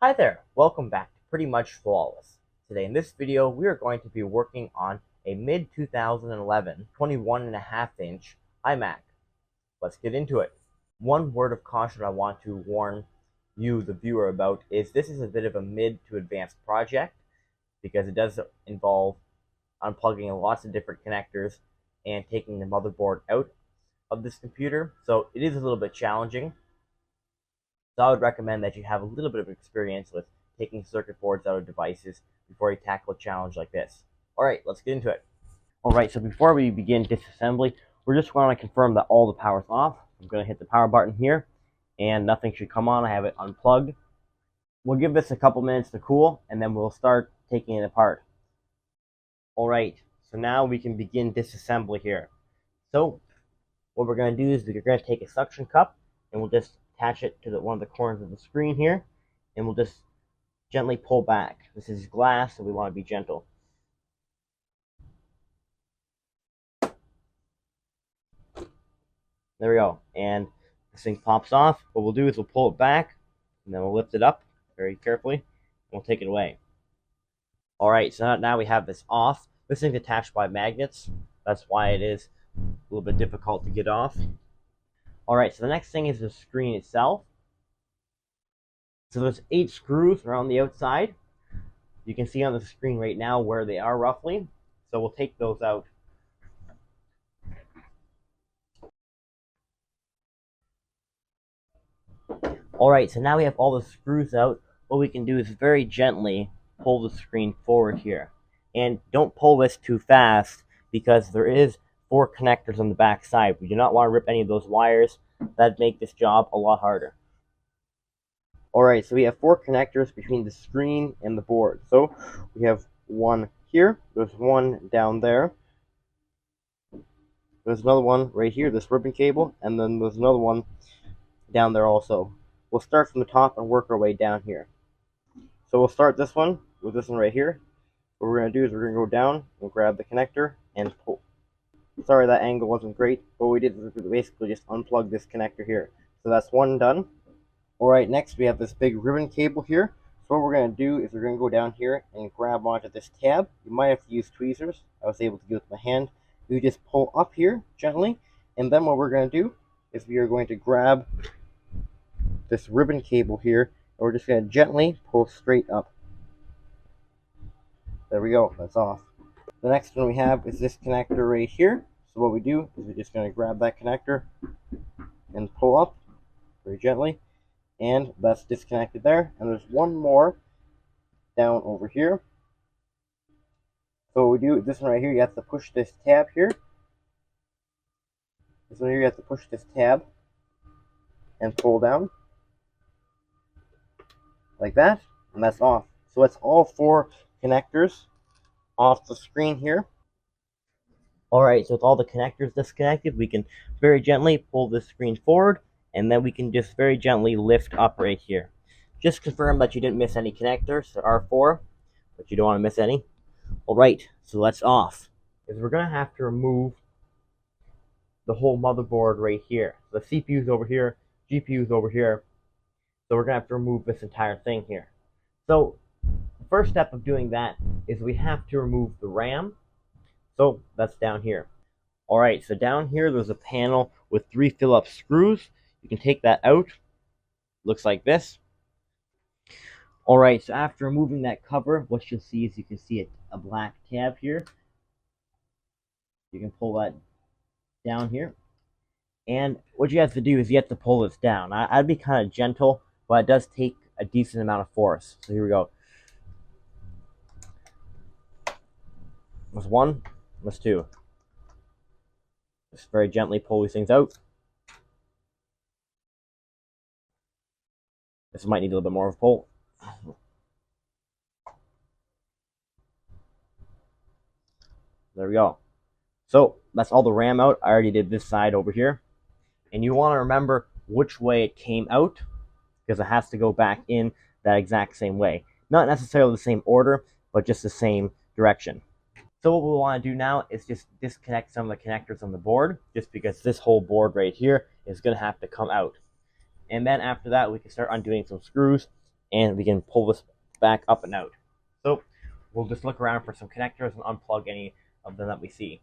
Hi there, welcome back to Pretty Much Flawless. Today in this video we are going to be working on a mid-2011 21.5-inch iMac. Let's get into it. One word of caution I want to warn you, the viewer, about is this is a bit of a mid to advanced project because it does involve unplugging lots of different connectors and taking the motherboard out of this computer, so it is a little bit challenging. So I would recommend that you have a little bit of experience with taking circuit boards out of devices before you tackle a challenge like this. Alright, let's get into it. Alright, so before we begin disassembly, we're just going to confirm that all the power's off. I'm going to hit the power button here, and nothing should come on. I have it unplugged. We'll give this a couple minutes to cool, and then we'll start taking it apart. Alright, so now we can begin disassembly here. So, what we're going to do is we're going to take a suction cup, and we'll just attach it to one of the corners of the screen here, and we'll just gently pull back. This is glass, so we want to be gentle. There we go, and this thing pops off. What we'll do is we'll pull it back, and then we'll lift it up very carefully, and we'll take it away. Alright, so now we have this off. This thing's attached by magnets. That's why it is a little bit difficult to get off. Alright, so the next thing is the screen itself. So there's 8 screws around the outside. You can see on the screen right now where they are roughly. So we'll take those out. Alright, so now we have all the screws out. What we can do is very gently pull the screen forward here. And don't pull this too fast because there is 4 connectors on the back side. We do not want to rip any of those wires. That'd make this job a lot harder. Alright, so we have 4 connectors between the screen and the board. So we have one here, there's one down there, there's another one right here, this ribbon cable, and then there's another one down there also. We'll start from the top and work our way down here. So we'll start this one with this one right here. What we're going to do is we're going to go down and grab the connector and pull. Sorry that angle wasn't great, but what we did is we basically just unplug this connector here. So that's one done. Alright, next we have this big ribbon cable here. So what we're going to do is we're going to go down here and grab onto this tab. You might have to use tweezers. I was able to do it with my hand. You just pull up here gently, and then what we're going to do is we are going to grab this ribbon cable here, and we're just going to gently pull straight up. There we go, that's off. The next one we have is this connector right here. So what we do is we're just going to grab that connector and pull up very gently, and that's disconnected there. And there's one more down over here. So what we do, this one right here, you have to push this tab here. This one here, you have to push this tab and pull down like that, and that's off. So that's all 4 connectors off the screen here. Alright, so with all the connectors disconnected, we can very gently pull the screen forward, and then we can just very gently lift up right here. Just confirm that you didn't miss any connectors. There are 4, but you don't want to miss any. Alright, so that's off. Is we're going to have to remove the whole motherboard right here. The CPU's over here, GPU's over here. So we're going to have to remove this entire thing here. So the first step of doing that is we have to remove the RAM. So that's down here. Alright, so down here there's a panel with 3 Phillips screws. You can take that out. Looks like this. Alright, so after removing that cover, what you'll see is you can see a black tab here. You can pull that down here. And what you have to do is you have to pull this down. I'd be kind of gentle, but it does take a decent amount of force. So here we go. That's 1, that's 2. Just very gently pull these things out. This might need a little bit more of a pull. There we go. So that's all the RAM out. I already did this side over here. And you want to remember which way it came out, because it has to go back in that exact same way. Not necessarily the same order, but just the same direction. So what we'll want to do now is just disconnect some of the connectors on the board, just because this whole board right here is going to have to come out. And then after that, we can start undoing some screws and we can pull this back up and out. So we'll just look around for some connectors and unplug any of them that we see.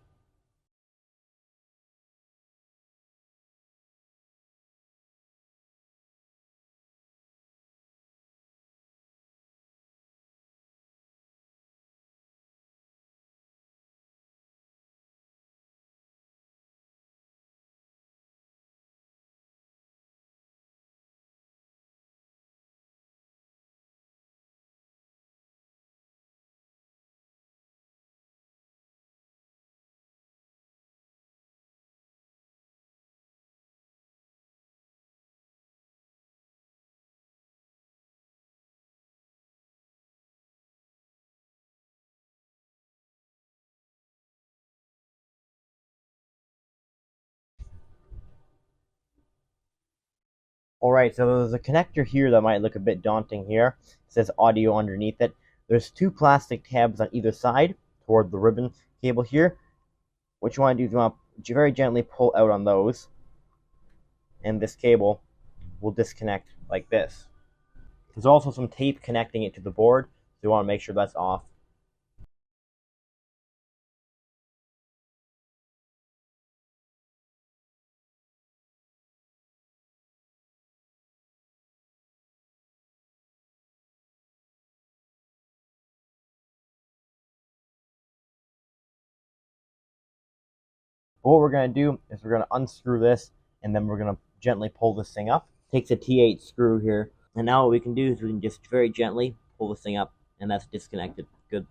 Alright, so there's a connector here that might look a bit daunting here. It says audio underneath it. There's two plastic tabs on either side toward the ribbon cable here. What you want to do is you want to very gently pull out on those, and this cable will disconnect like this. There's also some tape connecting it to the board, so you want to make sure that's off. But what we're going to do is we're going to unscrew this, and then we're going to gently pull this thing up. It takes a T8 screw here, and now what we can do is we can just very gently pull this thing up, and that's disconnected. Good.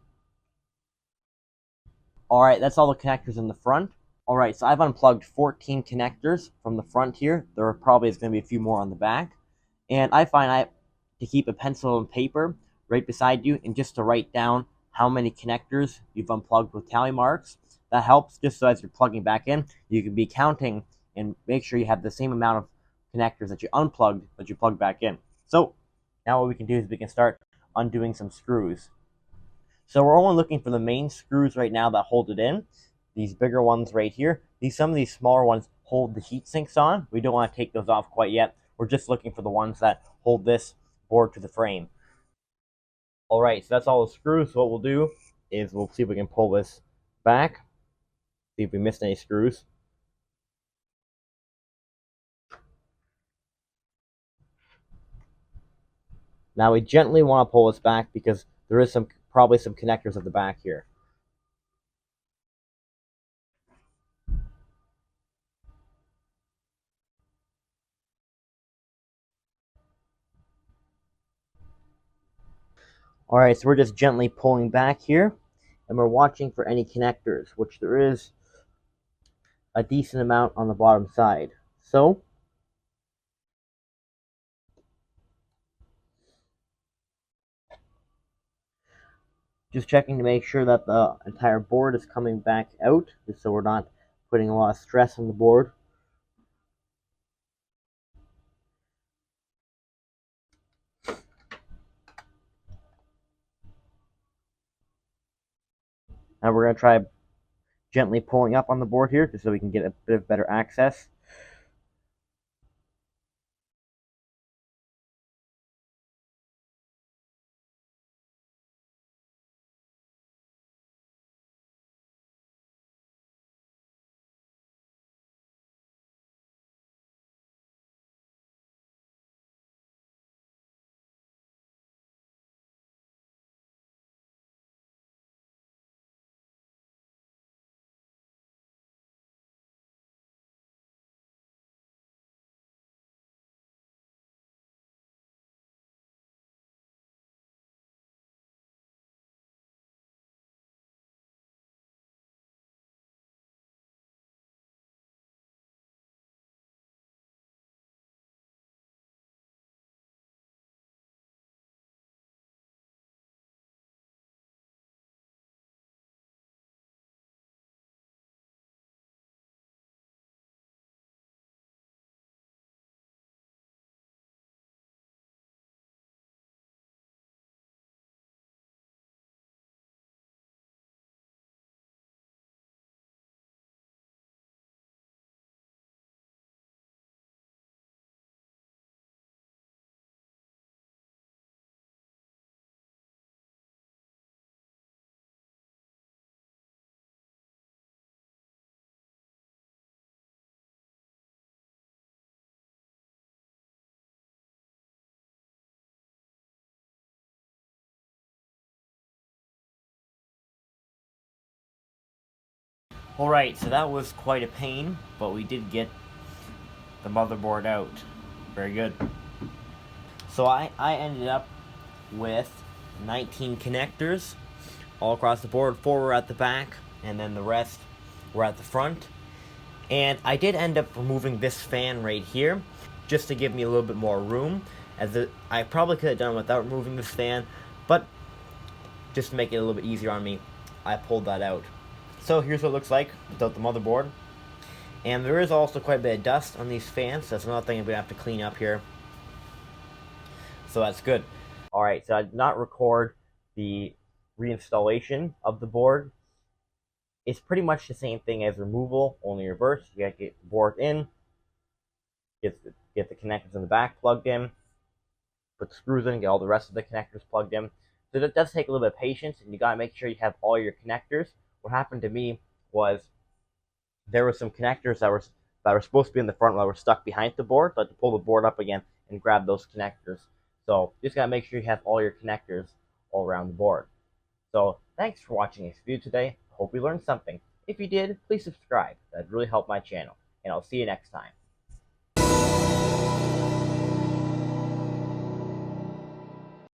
Alright, that's all the connectors in the front. Alright, so I've unplugged 14 connectors from the front here. There probably is going to be a few more on the back. And I find to keep a pencil and paper right beside you and just to write down how many connectors you've unplugged with tally marks. That helps, just so as you're plugging back in, you can be counting and make sure you have the same amount of connectors that you unplugged that you plugged back in. So now what we can do is we can start undoing some screws. So we're only looking for the main screws right now that hold it in. These bigger ones right here. Some of these smaller ones hold the heat sinks on. We don't want to take those off quite yet. We're just looking for the ones that hold this board to the frame. Alright, so that's all the screws. So what we'll do is we'll see if we can pull this back. See if we missed any screws. Now we gently want to pull this back because there is probably some connectors at the back here. Alright, so we're just gently pulling back here, and we're watching for any connectors, which there is a decent amount on the bottom side. So just checking to make sure that the entire board is coming back out, just so we're not putting a lot of stress on the board. Now we're going to try gently pulling up on the board here, just so we can get a bit of better access. Alright, so that was quite a pain, but we did get the motherboard out. Very good. So I ended up with 19 connectors all across the board. 4 were at the back, and then the rest were at the front. And I did end up removing this fan right here, just to give me a little bit more room, I probably could have done without removing this fan, but just to make it a little bit easier on me, I pulled that out. So here's what it looks like without the motherboard. And there is also quite a bit of dust on these fans, so that's another thing I'm going to have to clean up here. So that's good. Alright, so I did not record the reinstallation of the board. It's pretty much the same thing as removal, only reverse. You gotta get the board in, get the connectors in the back plugged in, put the screws in, get all the rest of the connectors plugged in. So that does take a little bit of patience, and you gotta make sure you have all your connectors. What happened to me was there were some connectors that were supposed to be in the front that were stuck behind the board, so I had to pull the board up again and grab those connectors. So you just gotta make sure you have all your connectors all around the board. So thanks for watching this video today. Hope you learned something. If you did, please subscribe. That'd really help my channel. And I'll see you next time.